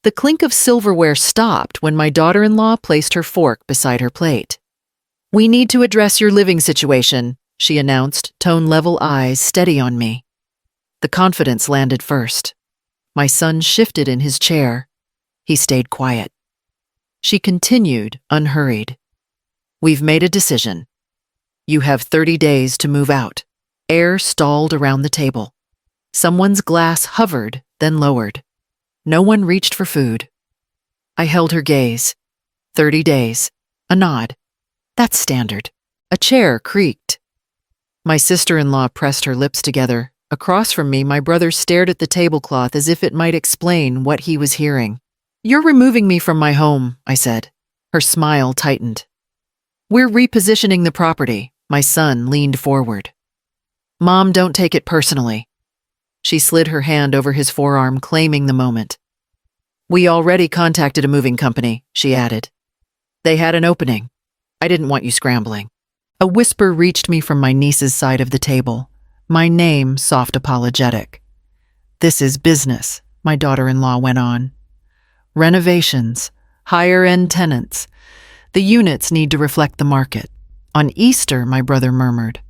The clink of silverware stopped when my daughter-in-law placed her fork beside her plate. "We need to address your living situation," she announced, tone-level eyes steady on me. The confidence landed first. My son shifted in his chair. He stayed quiet. She continued, unhurried. "We've made a decision. You have 30 days to move out." Air stalled around the table. Someone's glass hovered, then lowered. No one reached for food. I held her gaze. 30 days. A nod. That's standard. A chair creaked. My sister-in-law pressed her lips together. Across from me, my brother stared at the tablecloth as if it might explain what he was hearing. "You're removing me from my home," I said. Her smile tightened. "We're repositioning the property." My son leaned forward. "Mom, don't take it personally." She slid her hand over his forearm, claiming the moment. "We already contacted a moving company," she added. "They had an opening. I didn't want you scrambling." A whisper reached me from my niece's side of the table. My name, soft apologetic. "This is business," my daughter-in-law went on. "Renovations, higher-end tenants. The units need to reflect the market." "On Easter," my brother murmured.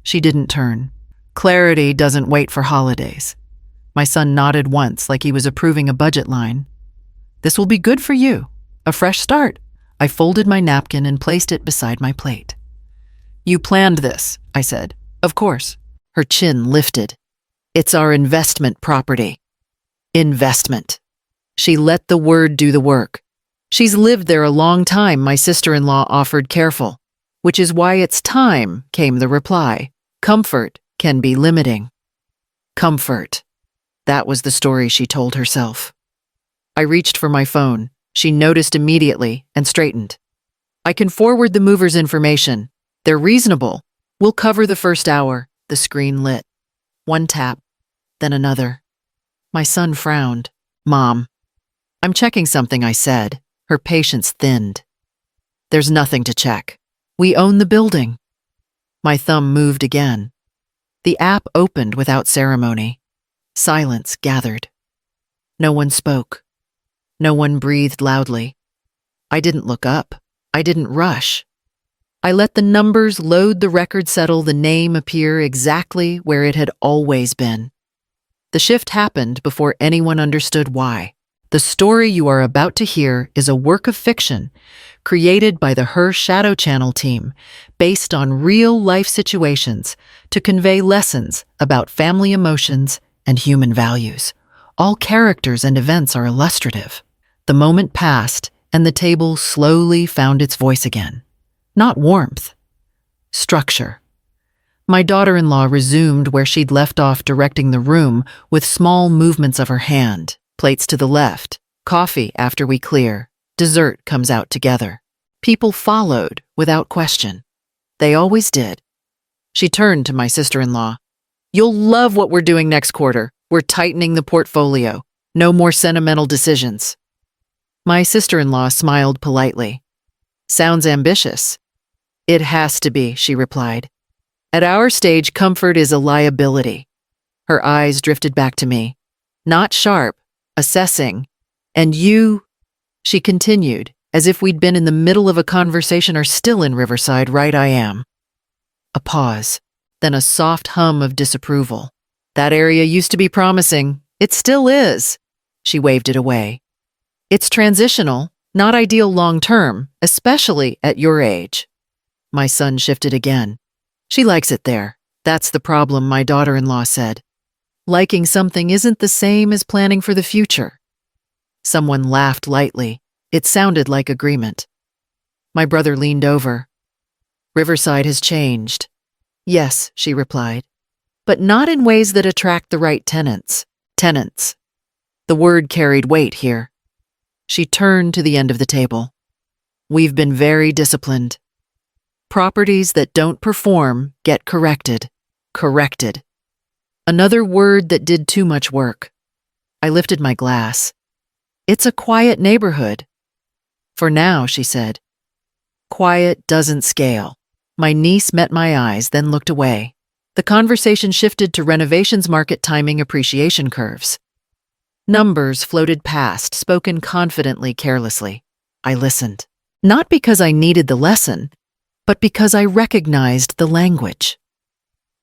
She didn't turn. "Clarity doesn't wait for holidays." My son nodded once like he was approving a budget line. "This will be good for you. A fresh start." I folded my napkin and placed it beside my plate. "You planned this," I said. "Of course." Her chin lifted. "It's our investment property." Investment. She let the word do the work. "She's lived there a long time," my sister-in-law offered, careful. "Which is why it's time," came the reply. "Comfort can be limiting." Comfort. That was the story she told herself. I reached for my phone. She noticed immediately and straightened. "I can forward the movers' information. They're reasonable. We'll cover the first hour." The screen lit. One tap, then another. My son frowned. "Mom." "I'm checking something," I said. Her patience thinned. "There's nothing to check. We own the building." My thumb moved again. The app opened without ceremony. Silence gathered. No one spoke. No one breathed loudly. I didn't look up. I didn't rush. I let the numbers load, the record settle, the name appear exactly where it had always been. The shift happened before anyone understood why. The story you are about to hear is a work of fiction created by the Her Shadow Channel team based on real-life situations to convey lessons about family emotions and human values. All characters and events are illustrative. The moment passed, and the table slowly found its voice again. Not warmth. Structure. My daughter-in-law resumed where she'd left off, directing the room with small movements of her hand. Plates to the left. Coffee after we clear. Dessert comes out together. People followed without question. They always did. She turned to my sister-in-law. "You'll love what we're doing next quarter. We're tightening the portfolio. No more sentimental decisions." My sister-in-law smiled politely. "Sounds ambitious." "It has to be," she replied. "At our stage, comfort is a liability." Her eyes drifted back to me. "Not sharp, assessing. And you," she continued, as if we'd been in the middle of a conversation, "are still in Riverside, right?" "I am." A pause, then a soft hum of disapproval. "That area used to be promising. It still is." She waved it away. "It's transitional, not ideal long-term, especially at your age." My son shifted again. "She likes it there. That's the problem," my daughter-in-law said. "Liking something isn't the same as planning for the future." Someone laughed lightly. It sounded like agreement. My brother leaned over. "Riverside has changed." "Yes," she replied, "but not in ways that attract the right tenants." Tenants. The word carried weight here. She turned to the end of the table. "We've been very disciplined. Properties that don't perform get corrected." Corrected. Another word that did too much work. I lifted my glass. "It's a quiet neighborhood." "For now," she said. "Quiet doesn't scale." My niece met my eyes, then looked away. The conversation shifted to renovations, market timing, appreciation curves. Numbers floated past, spoken confidently, carelessly. I listened. Not because I needed the lesson, but because I recognized the language.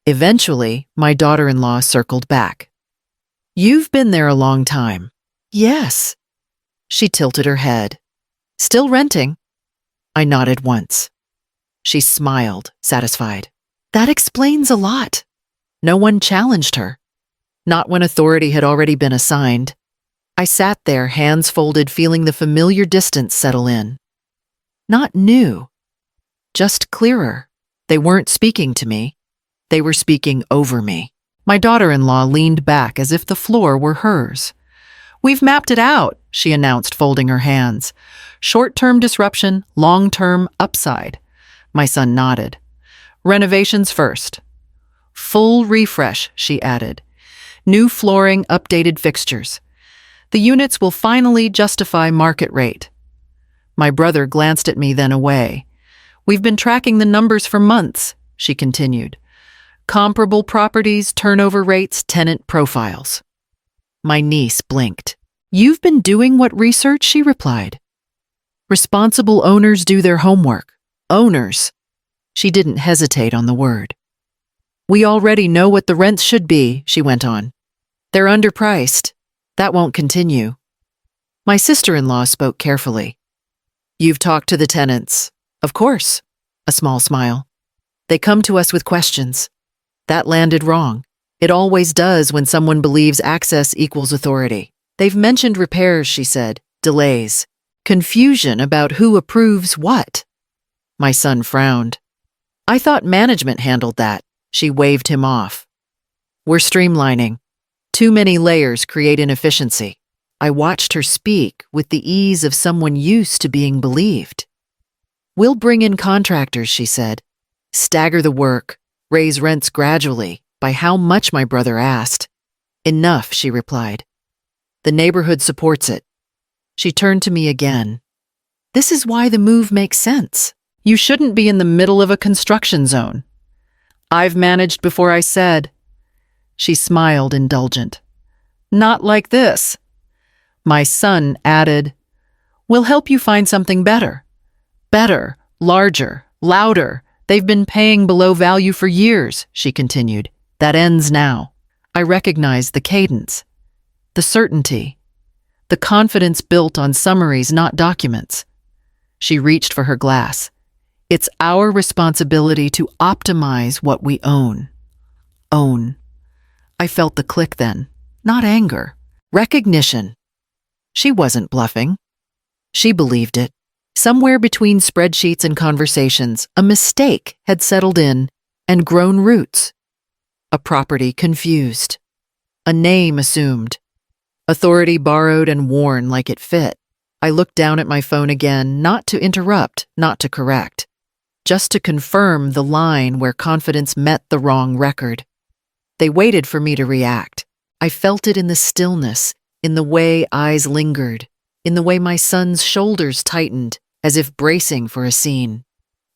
Eventually, my daughter-in-law circled back. "You've been there a long time." "Yes." She tilted her head. "Still renting?" I nodded once. She smiled, satisfied. That explains a lot. No one challenged her. Not when authority had already been assigned. I sat there, hands folded, feeling the familiar distance settle in. Not new, just clearer. They weren't speaking to me. They were speaking over me. My daughter-in-law leaned back as if the floor were hers. "We've mapped it out," she announced, folding her hands. "Short-term disruption, long-term upside." My son nodded. "Renovations first." "Full refresh," she added. "New flooring, updated fixtures. The units will finally justify market rate." My brother glanced at me, then away. "We've been tracking the numbers for months," she continued. "Comparable properties, turnover rates, tenant profiles." My niece blinked. "You've been doing what research?" she replied. "Responsible owners do their homework." Owners. She didn't hesitate on the word. "We already know what the rents should be," she went on. "They're underpriced. That won't continue." My sister-in-law spoke carefully. "You've talked to the tenants." "Of course." A small smile. "They come to us with questions." That landed wrong. It always does when someone believes access equals authority. "They've mentioned repairs," she said. "Delays. Confusion about who approves what." My son frowned. "I thought management handled that." She waved him off. "We're streamlining. Too many layers create inefficiency." I watched her speak with the ease of someone used to being believed. "We'll bring in contractors," she said. "Stagger the work, raise rents gradually, by how much my brother asked." "Enough," she replied. "The neighborhood supports it." She turned to me again. "This is why the move makes sense. You shouldn't be in the middle of a construction zone." "I've managed before," I said. She smiled, indulgent. "Not like this." My son added, "We'll help you find something better. Better, larger, louder. They've been paying below value for years," she continued. "That ends now." I recognized the cadence, the certainty, the confidence built on summaries, not documents. She reached for her glass. "It's our responsibility to optimize what we own." Own. I felt the click then. Not anger. Recognition. She wasn't bluffing. She believed it. Somewhere between spreadsheets and conversations, a mistake had settled in and grown roots. A property confused. A name assumed. Authority borrowed and worn like it fit. I looked down at my phone again, not to interrupt, not to correct, just to confirm the line where confidence met the wrong record. They waited for me to react. I felt it in the stillness, in the way eyes lingered, in the way my son's shoulders tightened, as if bracing for a scene.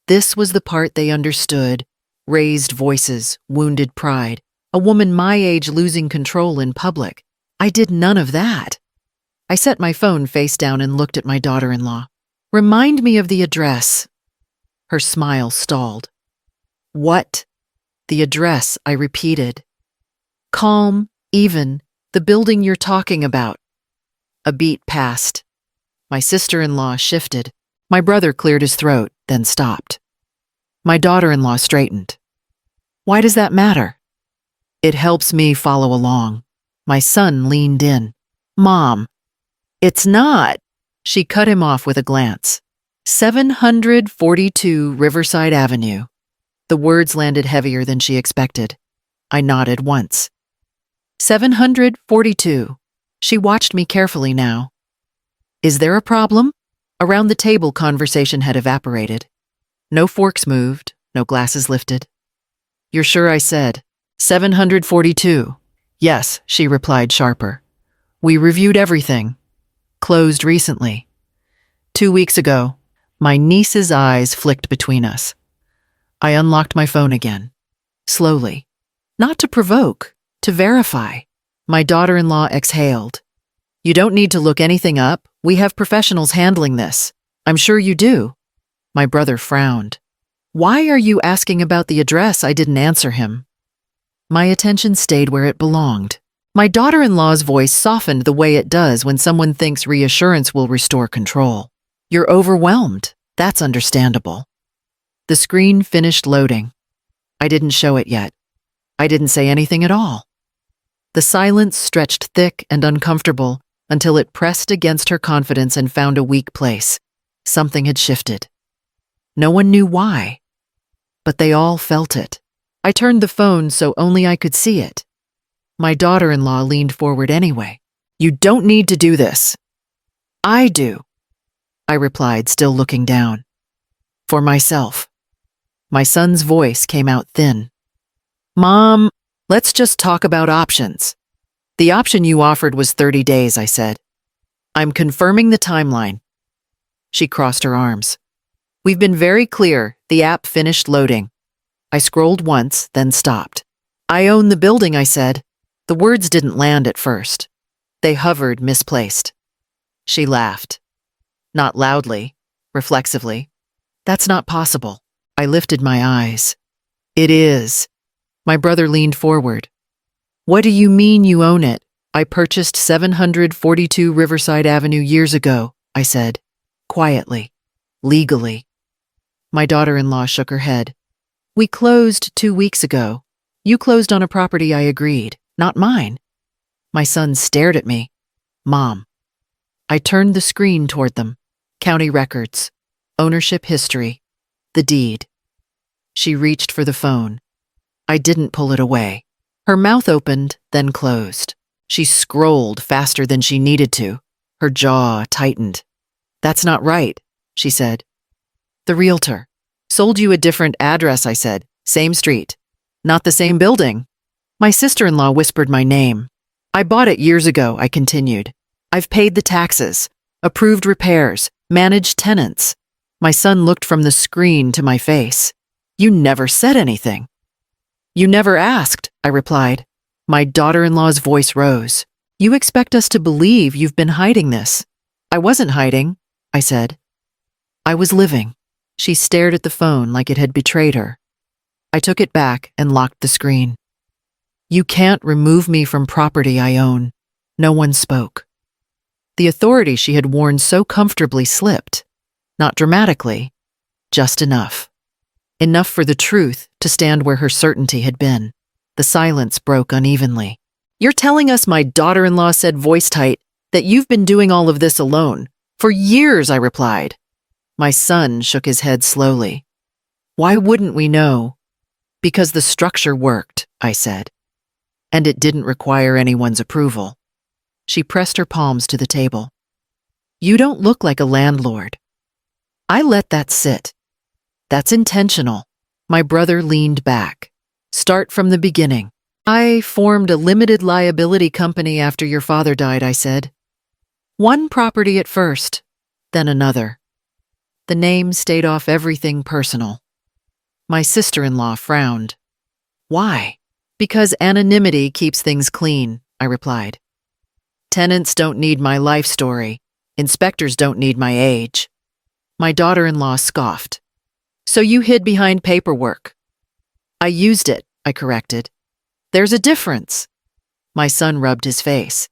This was the part they understood. Raised voices, wounded pride, a woman my age losing control in public. I did none of that. I set my phone face down and looked at my daughter-in-law. "Remind me of the address." Her smile stalled. "What?" "The address," I repeated. "Calm, even, the building you're talking about." A beat passed. My sister-in-law shifted. My brother cleared his throat, then stopped. My daughter-in-law straightened. "Why does that matter?" "It helps me follow along." My son leaned in. "Mom." "It's not." She cut him off with a glance. 742 Riverside Avenue. The words landed heavier than she expected. I nodded once. 742. She watched me carefully now. "Is there a problem?" Around the table, conversation had evaporated. No forks moved, no glasses lifted. "You're sure?" I said. 742. "Yes," she replied, sharper. "We reviewed everything. Closed recently." 2 weeks ago. My niece's eyes flicked between us. I unlocked my phone again. Slowly. Not to provoke, to verify. My daughter-in-law exhaled. You don't need to look anything up. We have professionals handling this. I'm sure you do. My brother frowned. Why are you asking about the address? I didn't answer him. My attention stayed where it belonged. My daughter-in-law's voice softened the way it does when someone thinks reassurance will restore control. You're overwhelmed. That's understandable. The screen finished loading. I didn't show it yet. I didn't say anything at all. The silence stretched thick and uncomfortable until it pressed against her confidence and found a weak place. Something had shifted. No one knew why, but they all felt it. I turned the phone so only I could see it. My daughter-in-law leaned forward anyway. You don't need to do this. I do, I replied, still looking down. For myself. My son's voice came out thin. Mom, let's just talk about options. The option you offered was 30 days, I said. I'm confirming the timeline. She crossed her arms. We've been very clear. The app finished loading. I scrolled once, then stopped. I own the building, I said. The words didn't land at first. They hovered misplaced. She laughed. Not loudly, reflexively. That's not possible. I lifted my eyes. It is. My brother leaned forward. What do you mean you own it? I purchased 742 Riverside Avenue years ago, I said, quietly, legally. My daughter-in-law shook her head. We closed 2 weeks ago. You closed on a property I agreed, not mine. My son stared at me. Mom. I turned the screen toward them. County records. Ownership history. The deed. She reached for the phone. I didn't pull it away. Her mouth opened, then closed. She scrolled faster than she needed to. Her jaw tightened. That's not right, she said. The realtor. Sold you a different address, I said. Same street. Not the same building. My sister-in-law whispered my name. I bought it years ago, I continued. I've paid the taxes, approved repairs, managed tenants. My son looked from the screen to my face. You never said anything. You never asked, I replied. My daughter-in-law's voice rose. You expect us to believe you've been hiding this. I wasn't hiding, I said. I was living. She stared at the phone like it had betrayed her. I took it back and locked the screen. You can't remove me from property I own. No one spoke. The authority she had worn so comfortably slipped. Not dramatically, just enough. Enough for the truth to stand where her certainty had been. The silence broke unevenly. You're telling us, my daughter-in-law said, voice tight, that you've been doing all of this alone. For years, I replied. My son shook his head slowly. Why wouldn't we know? Because the structure worked, I said. And it didn't require anyone's approval. She pressed her palms to the table. You don't look like a landlord. I let that sit. That's intentional. My brother leaned back. Start from the beginning. I formed a limited liability company after your father died, I said. One property at first, then another. The name stayed off everything personal. My sister-in-law frowned. Why? Because anonymity keeps things clean, I replied. Tenants don't need my life story. Inspectors don't need my age. My daughter-in-law scoffed. So you hid behind paperwork. I used it, I corrected. There's a difference. My son rubbed his face.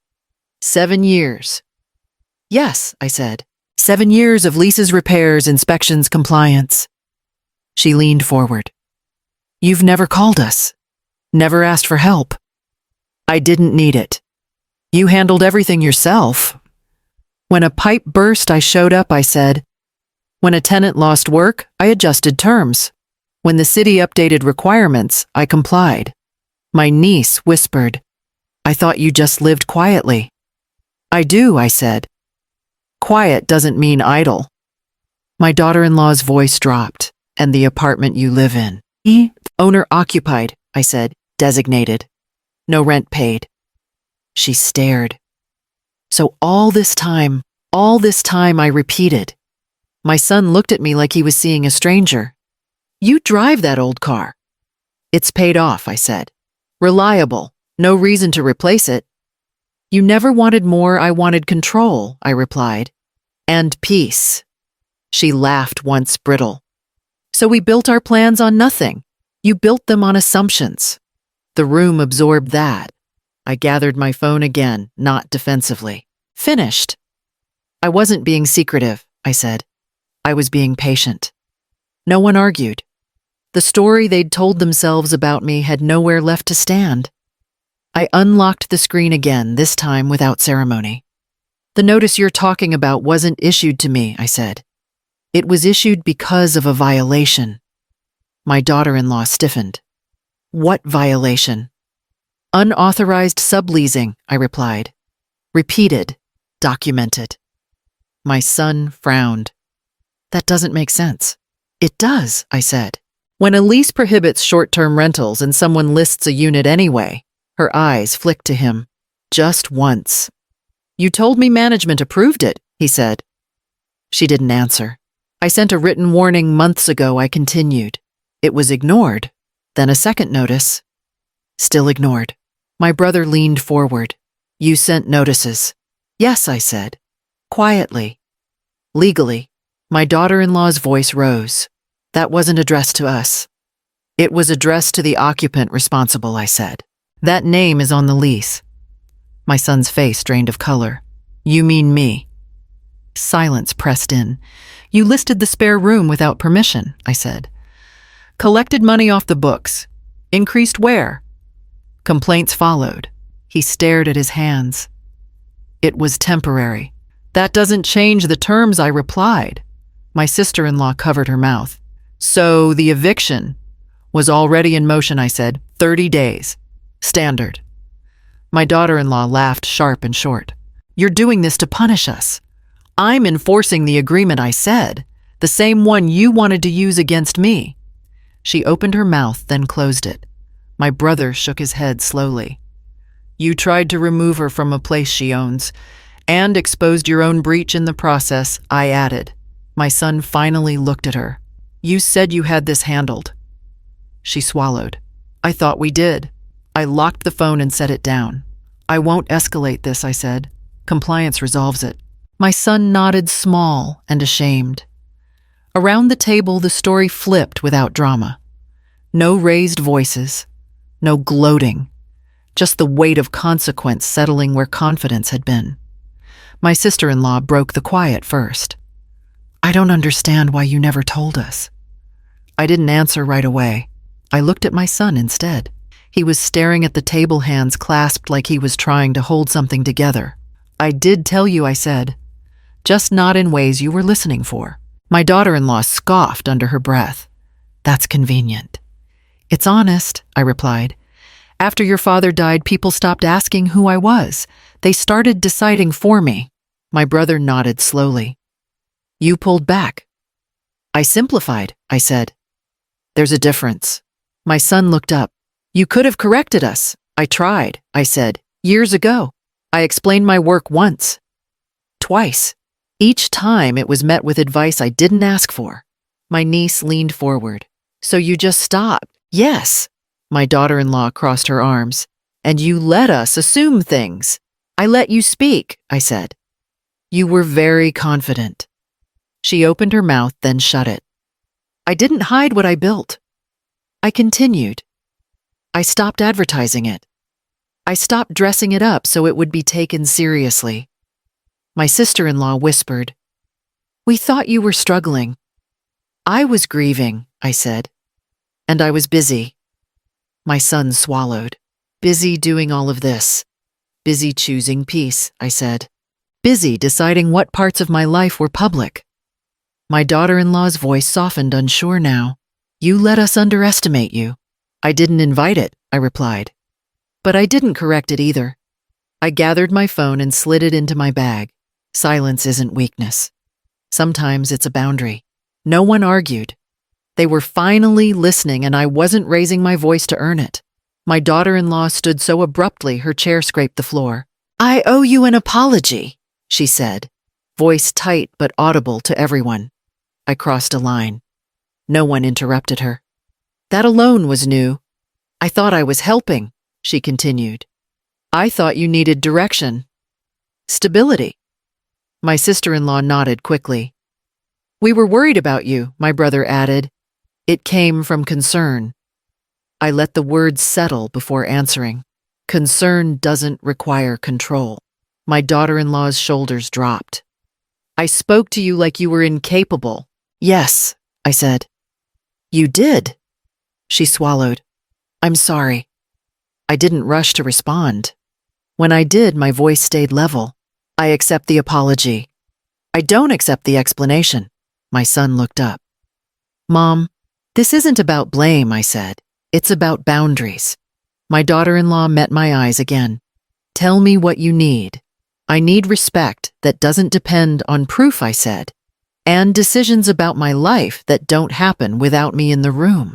7 years. Yes, I said. 7 years of leases, repairs, inspections, compliance. She leaned forward. You've never called us. Never asked for help. I didn't need it. You handled everything yourself. When a pipe burst, I showed up, I said. When a tenant lost work, I adjusted terms. When the city updated requirements, I complied. My niece whispered, I thought you just lived quietly. I do, I said. Quiet doesn't mean idle. My daughter-in-law's voice dropped. And the apartment you live in. Owner occupied, I said, designated. No rent paid. She stared. So all this time, I repeated. My son looked at me like he was seeing a stranger. You drive that old car. It's paid off, I said. Reliable. No reason to replace it. You never wanted more, I wanted control, I replied. And peace. She laughed once brittle. So we built our plans on nothing. You built them on assumptions. The room absorbed that. I gathered my phone again, not defensively. Finished. I wasn't being secretive, I said. I was being patient. No one argued. The story they'd told themselves about me had nowhere left to stand. I unlocked the screen again, this time without ceremony. The notice you're talking about wasn't issued to me, I said. It was issued because of a violation. My daughter-in-law stiffened. What violation? Unauthorized subleasing, I replied. Repeated, documented. My son frowned. That doesn't make sense. It does, I said. When a lease prohibits short-term rentals and someone lists a unit anyway, her eyes flicked to him. Just once. You told me management approved it, he said. She didn't answer. I sent a written warning months ago, I continued. It was ignored. Then a second notice. Still ignored. My brother leaned forward. You sent notices. Yes, I said. Quietly. Legally. My daughter-in-law's voice rose. That wasn't addressed to us. It was addressed to the occupant responsible, I said. That name is on the lease. My son's face drained of color. You mean me? Silence pressed in. You listed the spare room without permission, I said. Collected money off the books. Increased where? Complaints followed. He stared at his hands. It was temporary. That doesn't change the terms, I replied. My sister-in-law covered her mouth. So the eviction was already in motion, I said. 30 days. Standard. My daughter-in-law laughed sharp and short. You're doing this to punish us. I'm enforcing the agreement, I said. The same one you wanted to use against me. She opened her mouth, then closed it. My brother shook his head slowly. You tried to remove her from a place she owns, and exposed your own breach in the process, I added. My son finally looked at her. You said you had this handled. She swallowed. I thought we did. I locked the phone and set it down. I won't escalate this, I said. Compliance resolves it. My son nodded, small and ashamed. Around the table, the story flipped without drama. No raised voices, no gloating, just the weight of consequence settling where confidence had been. My sister-in-law broke the quiet first. I don't understand why you never told us. I didn't answer right away. I looked at my son instead. He was staring at the table, hands clasped like he was trying to hold something together. I did tell you, I said. Just not in ways you were listening for. My daughter-in-law scoffed under her breath. That's convenient. It's honest, I replied. After your father died, people stopped asking who I was. They started deciding for me. My brother nodded slowly. You pulled back. I simplified, I said. There's a difference. My son looked up. You could have corrected us. I tried, I said, years ago. I explained my work once. Twice. Each time it was met with advice I didn't ask for. My niece leaned forward. So you just stopped? Yes. My daughter-in-law crossed her arms. And you let us assume things. I let you speak, I said. You were very confident. She opened her mouth, then shut it. I didn't hide what I built. I continued. I stopped advertising it. I stopped dressing it up so it would be taken seriously. My sister-in-law whispered, We thought you were struggling. I was grieving, I said. And I was busy. My son swallowed. Busy doing all of this. Busy choosing peace, I said. Busy deciding what parts of my life were public. My daughter-in-law's voice softened, unsure now. You let us underestimate you. I didn't invite it, I replied. But I didn't correct it either. I gathered my phone and slid it into my bag. Silence isn't weakness. Sometimes it's a boundary. No one argued. They were finally listening, and I wasn't raising my voice to earn it. My daughter-in-law stood so abruptly her chair scraped the floor. I owe you an apology, she said, voice tight but audible to everyone. I crossed a line. No one interrupted her. That alone was new. I thought I was helping, she continued. I thought you needed direction. Stability. My sister-in-law nodded quickly. We were worried about you, my brother added. It came from concern. I let the words settle before answering. Concern doesn't require control. My daughter-in-law's shoulders dropped. I spoke to you like you were incapable. Yes, I said. You did. She swallowed. I'm sorry. I didn't rush to respond. When I did, my voice stayed level. I accept the apology. I don't accept the explanation. My son looked up. Mom, this isn't about blame, I said. It's about boundaries. My daughter-in-law met my eyes again. Tell me what you need. I need respect that doesn't depend on proof, I said, and decisions about my life that don't happen without me in the room.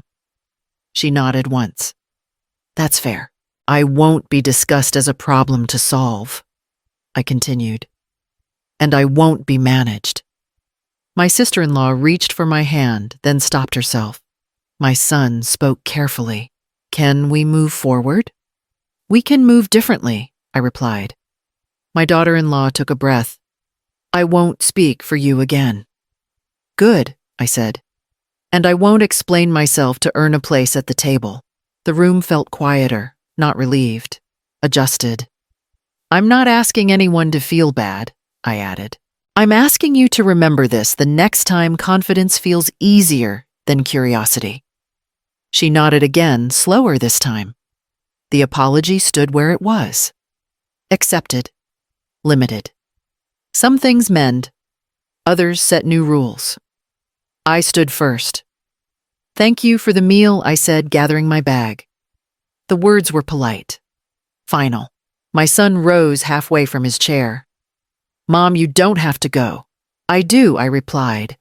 She nodded once. That's fair. I won't be discussed as a problem to solve, I continued. And I won't be managed. My sister-in-law reached for my hand, then stopped herself. My son spoke carefully. Can we move forward? We can move differently, I replied. My daughter-in-law took a breath. I won't speak for you again. Good, I said. And I won't explain myself to earn a place at the table. The room felt quieter, not relieved, adjusted. I'm not asking anyone to feel bad, I added. I'm asking you to remember this the next time confidence feels easier than curiosity. She nodded again, slower this time. The apology stood where it was. Accepted. Limited. Some things mend. Others set new rules. I stood first. Thank you for the meal, I said, gathering my bag. The words were polite. Final. My son rose halfway from his chair. Mom, you don't have to go. I do, I replied.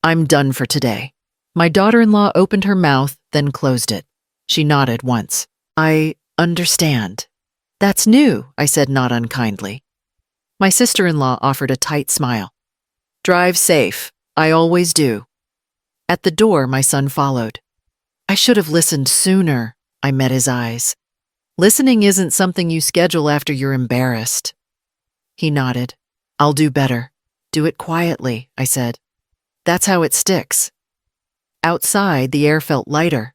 I'm done for today. My daughter-in-law opened her mouth, then closed it. She nodded once. I understand. That's new, I said not unkindly. My sister-in-law offered a tight smile. Drive safe. I always do. At the door, my son followed. I should have listened sooner, I met his eyes. Listening isn't something you schedule after you're embarrassed. He nodded. I'll do better. Do it quietly, I said. That's how it sticks. Outside, the air felt lighter.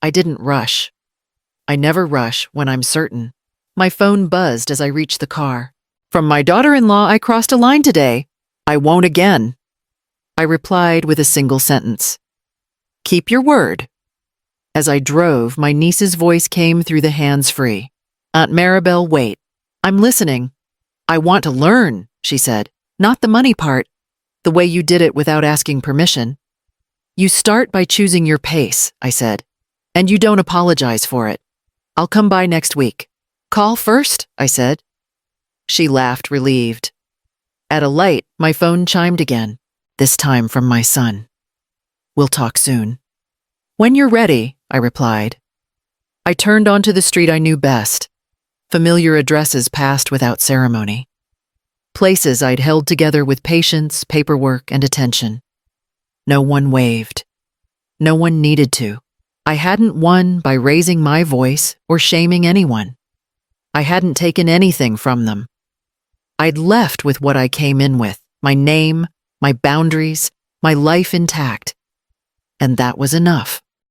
I didn't rush. I never rush when I'm certain. My phone buzzed as I reached the car. From my daughter-in-law, I crossed a line today. I won't again. I replied with a single sentence. Keep your word. As I drove, my niece's voice came through the hands-free. Aunt Maribel, wait. I'm listening. I want to learn, she said. Not the money part. The way you did it without asking permission. You start by choosing your pace, I said. And you don't apologize for it. I'll come by next week. Call first, I said. She laughed, relieved. At a light, my phone chimed again, this time from my son. We'll talk soon. When you're ready, I replied. I turned onto the street I knew best. Familiar addresses passed without ceremony. Places I'd held together with patience, paperwork, and attention. No one waved. No one needed to. I hadn't won by raising my voice or shaming anyone. I hadn't taken anything from them. I'd left with what I came in with, my name, my boundaries, my life intact. And that was enough.